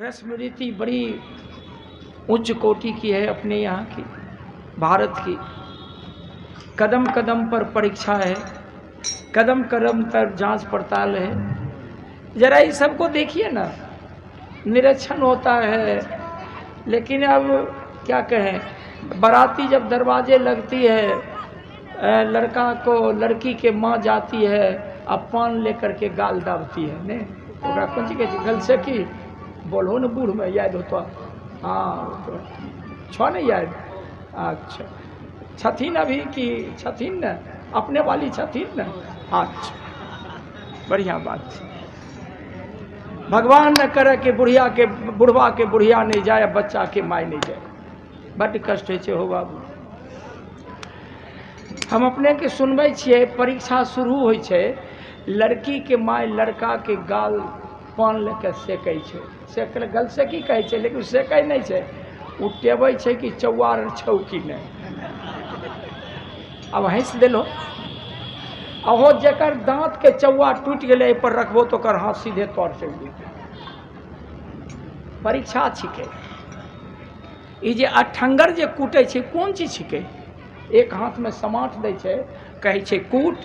स्मृति बड़ी उच्च कोटि की है अपने यहाँ की, भारत की। कदम कदम पर परीक्षा है, कदम कदम पर जांच पड़ताल है। जरा इस सबको देखिए ना, निरीक्षण होता है। लेकिन अब क्या कहें, बाराती जब दरवाजे लगती है, लड़का को लड़की के माँ जाती है, अब पान लेकर के गाल दाबती है ने तो कौन सी कहती गल से की बोलो न बूढ़ में याद होता। हाँ तो छो नहीं याद। अच्छा छथिन अभी की छथिन न अपने वाली छथिन न। अच्छा बढ़िया बात। भगवान न करे कि बुढ़िया के बुढ़वा के बुढ़िया नहीं जाए, बच्चा के माय नहीं जाए। बड़ कष्ट हो बाबू। हम अपने के सुनबै छियै, परीक्षा शुरू होइ छै, लड़की के माय लड़का के गाल पान लेके सेकै छै। सेक गल से की कहै छै, लेकिन सेकै नहीं छै, उ टेबै छै कि चौआर छौ कि नहीं। अब हंस देलो, अहो जेकर दांत के चौआ टूट गए पर रखबो तो कर हाथ सीधे तौर चल जेतै। परीक्षा छिकै। ई जे अठंगर जे कूटै छै कोन चीज छिकै? एक हाथ में समाठ दै छै, कहै छै कूट।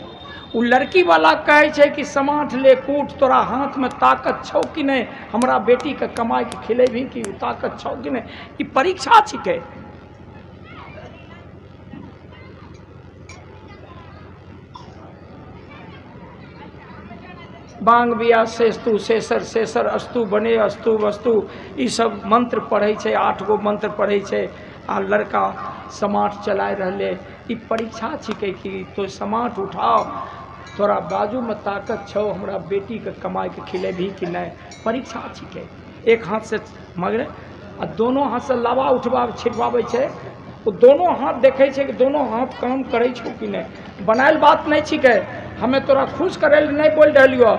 उ लड़की वाला कहै छै कि समाठ ले कूट, तोरा हाथ में ताकत छौ कि नहीं, हमरा बेटी के कमाई के खिलेबी कि ताकत छौ कि नहीं। ई परीक्षा छिकै। बांग बिया सेस्तु शेषर शेषर अस्तु बने अस्तु वस्तु, ई सब मंत्र पढ़े छै, 8 गो मंत्र पढ़े छै। आ लड़का समाठ चलाए रहले। ई परीक्षा छिकै कि तो समाठ उठाओ, तोरा बाजू में ताकत छौ, हमरा बेटी के कमाई के खिलेबी कि नहीं। परीक्षा छिकै। एक हाथ से मगरे आ दोनों हाथ से लावा उठवा छिटवाबै छै। वो दोनों हाथ देखे छै कि दोनों हाथ काम करे छो कि नहीं। बनायल बात नहीं छिकै। हमें तोरा खुश करे नहीं बोल रहियो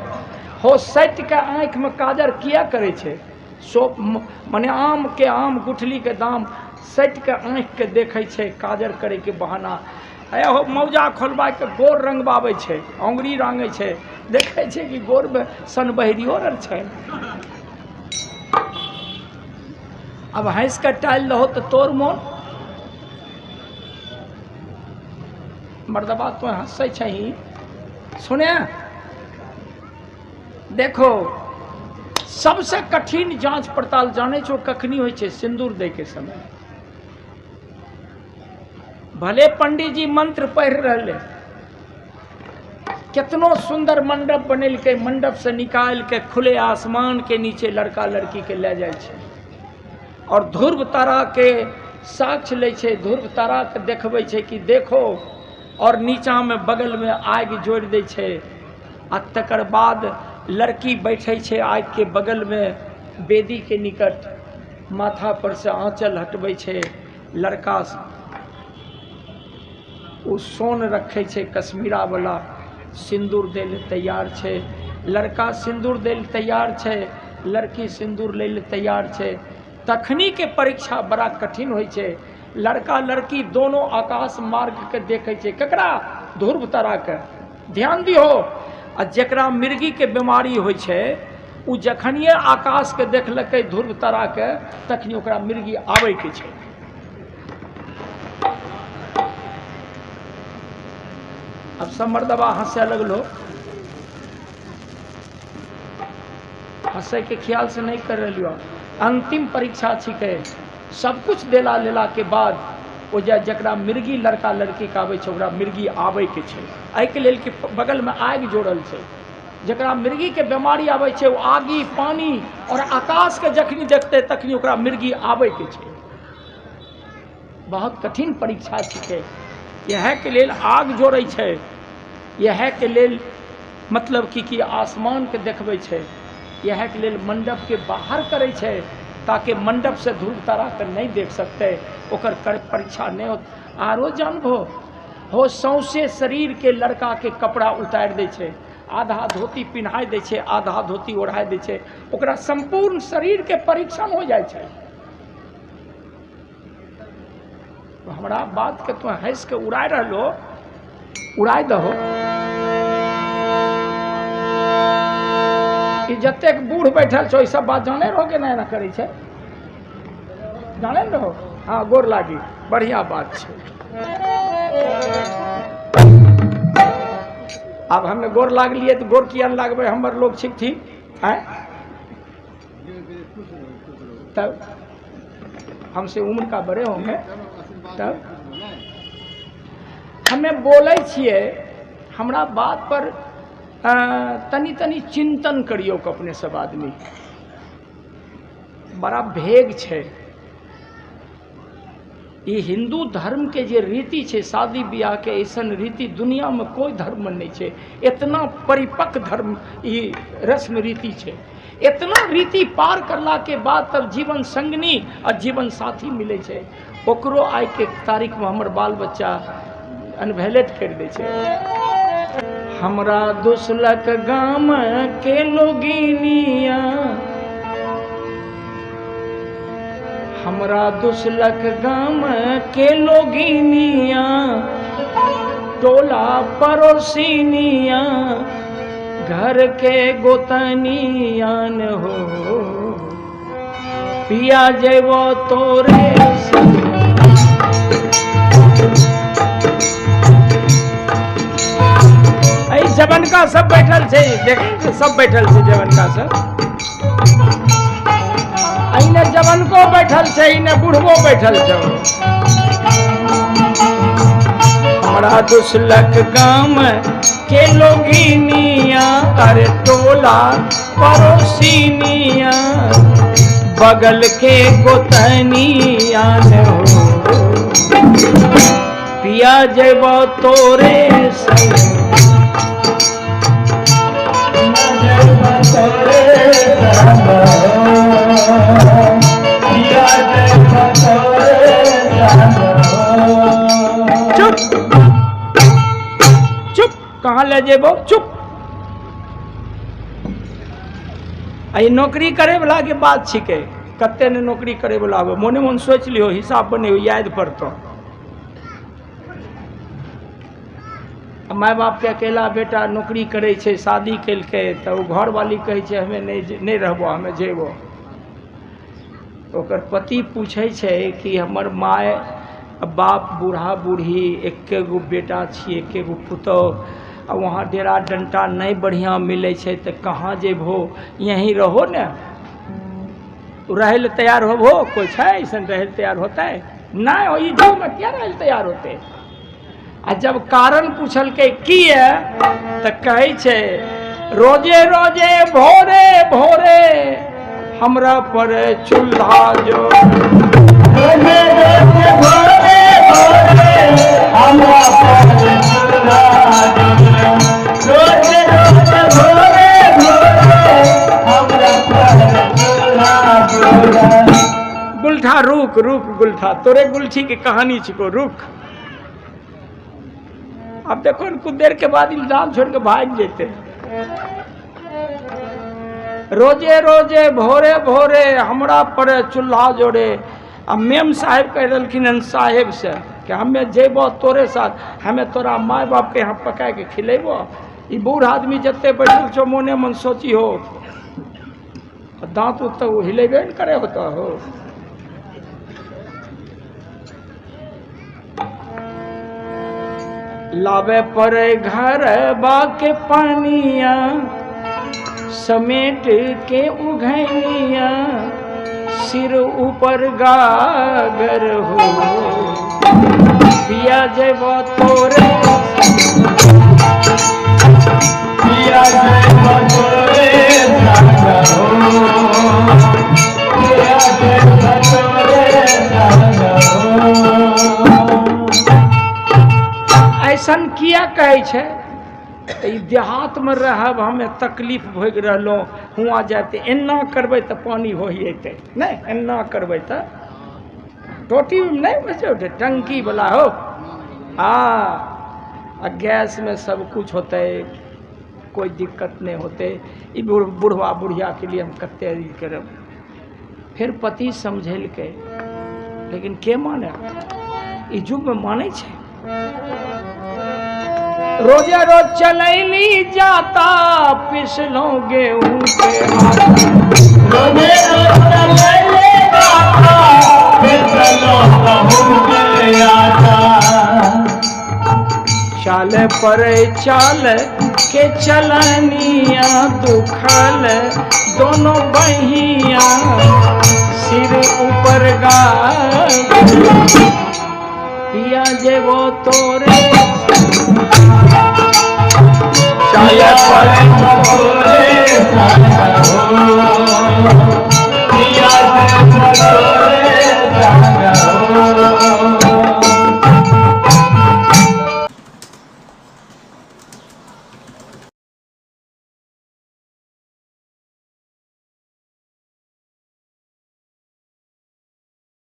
हो। सट के आँख में काजर किया करे छे। सो माने आम के आम गुठली के दाम, सट के आँख के देखे छे काजर करे के बहाना। हो मौजा खोलबा के गोर रंगबावे छे, अंगुरी रंगे छे, देखे छे कि गोर में सन बहरियो रह छे। अब हंस के टाइल रहो तो तोर मोन मर्दबा तो हंसे छही। सुने देखो, सबसे कठिन जांच पड़ताल जाने छो कखनी होय छे? सिंदूर दे के समय। भले पंडित जी मंत्र पढ़ रहे, कितनो सुंदर मंडप बनेलके, मंडप से निकाल के खुले आसमान के नीचे लड़का लड़की के ले जाए छे और ध्रुव तारा के साक्ष्य ले छे, ध्रुव तारा के देखबे छे कि देखो, और नीचा में बगल में आग जोड़ दे छे। आ तकर बाद लड़की बैठे छे आग के बगल में वेदी के निकट, माथा पर से आंचल हटबे छे। लड़का उ सोन रखे छे कश्मीरा वाला, सिंदूर दे ले तैयार छे। लड़का सिंदूर दे ले तैयार छे, लड़की सिंदूर ले ले तैयार छे। तखनी के परीक्षा बड़ा कठिन होय छे। लड़का लड़की दोनों आकाश मार्ग के देखे छे। ककरा? ध्रुव तारा के। ध्यान दियो, आ जकरा मिर्गी के बीमारी होय छे, उ जखनिए आकाश के देखलकै ध्रुव तारा के, तखनी ओकरा मिर्गी आवे के छे। अब सब मर्दबा हंसे लगलो। हंसे के ख्याल से नहीं कर रही हो। अंतिम परीक्षा छिकै। सब कुछ देला लेला के बाद वो जकरा मिर्गी लड़का लड़की के आवे छे, ओकरा मिर्गी आवे के छे। एहि के लेल कि बगल में आग जोड़ल छे। जकरा मिर्गी के बीमारी आवे छे, वो आगी पानी और आकाश के जखनी देखते तखनी ओकरा मिर्गी आवे के छे। बहुत कठिन परीक्षा छिकै। यह के लेल आग जोड़े छे, यह के लेल मतलब कि आसमान के देखबे छे, यह के लेल मंडप के बाहर करे छे, ताकि मंडप से ध्रुव तारा के नहीं देख सकते, ओकर परीक्षा नहीं हो। आरो जानबो हो, सौंसे शरीर के लड़का के कपड़ा उतार दे छे, आधा धोती पिन्हाई दे छे, आधा धोती ओढ़ाई दे छे, ओकरा संपूर्ण शरीर के परीक्षण हो जाए छे। तो हमरा बात के तो हंस के उड़ाई रहलो, उड़ाई दहो। कि जतेक बूढ़ बैठल छो, सब बात जाने रहो कि ना करे छे, जाने न रहो। हाँ, गोर लागी, बढ़िया बात छे। अब हमें गोर लाग लिए तो गोर किया लागबे, हमर लोग ठीक ठीक है, तब हमसे उम्र का बड़े होंगे, तब हमें बोले छिए, हमरा बात पर तनी तनी चिंतन करियो अपने सब आदमी। बड़ा भेग छे ये हिंदू धर्म के जे रीति छे, शादी ब्याह के ऐसन रीति दुनिया में कोई धर्म नहीं छे। इतना परिपक्व धर्म ये रस्म रीति छे। इतना रीति पार करला के बाद तब जीवन संगनी और जीवन साथी मिले छे। ओकरो आइ के तारीख में हमर बाल बच्चा अनभैलेट कर दे छे। हमरा दुसलक गाम के लोगिनिया, हमरा दुसलक गाम के लोगिनिया, टोला पड़ोसिनिया, घर के गोतनियान हो, पिया जेबो तोरे जवन का सब बैठल छे, देखें सब बैठल छे जवन का सब, इने जवन को बैठल छे, इने बूढ़वो बैठल छे। हमरा दुसलक गाम के लोगिनिया, अरे टोला पड़ोसिनिया, बगल के गोतनिया हो, पिया जेबो तोरे संग, चुप चुप, कहाँ ले जेबो, चुप। आई नौकरी करे वाला के बात छिके, कते ने नौकरी करे वाला हो, मोने मन सोच लियो, हिसाब बने याद पड़तो। माय बाप के अकेला बेटा नौकरी करे छे, शादी कैलके तो घर वाली कहे छे हमें नहीं रहबो, हमें जेबो। ओकर पति पूछे छे कि हमर माय बाप बूढ़ा बूढ़ी, एके गो बेटा छी, एके गो पुतौह, आ वहाँ डेरा डंटा नहीं बढ़िया मिले छे तो कहाँ जेबो, यहीं रहो न, रहे ले तैयार होबो, कोई छे ऐसा रहे तैयार होता है ना, ई जो में क्या रहे तैयार होते। आ जब कारण पूछल के की है तो कहे छे रोजे रोजे भोरे भोरे हमरा पर चूल्हा जो, रोजे रोजे भोरे भोरे हमरा पर चूल्हा जो, रोजे रोजे भोरे भोरे हमरा पर चूल्हा जो। गुलठा रुक रुक, गुलठा तोरे गुलठी के कहानी छिको, रुक। अब देखो कुछ देर के बाद इल्जाम छोड़ के भाग जेते। रोजे रोजे भोरे भोरे हमरा पर चूल्हा जोड़े। अब मेम साहेब कह रखिन साहेब से कि हमें जेबो तोरे साथ, हमें तोरा माय बाप के यहाँ पका के खिलेबो। ई बूढ़ आदमी जते बैठल छो मोने मन सोची हो, दांत उत तो हिलेबे न करे होता हो। लावे पड़े घर बाके पानिया, समेट के उघनिया, सिर ऊपर गागर हो, पिया जेबो तोरे, पिया जेबो तोरे गागर हो, पिया जेबो तोरे गागर हो। ऐसन किया कहे छे, देहात में रहब हमें तकलीफ भोग रहलो, हुआ जाते एना करबे तो पानी हो जेते, नहीं एना करबे तो टोटी नहीं बचे, टंकी वाला हो। हाँ, गैस में सब कुछ होते, कोई दिक्कत नहीं होते। ई बुढ़वा बुढ़िया के लिए हम कते करब। फिर पति समझल के, लेकिन के माने, ई युग में माने छे। रोजे रोज चलैली जाता पिसलो गेहूं के आटा। रोजे रोज चलैली जाता पिसलो गेहूं के आटा। चाल पर चाल के चलनिया दुखल दोनों बहिया सिर ऊपर गा पिया जेबो तोरे चाल पर तोरे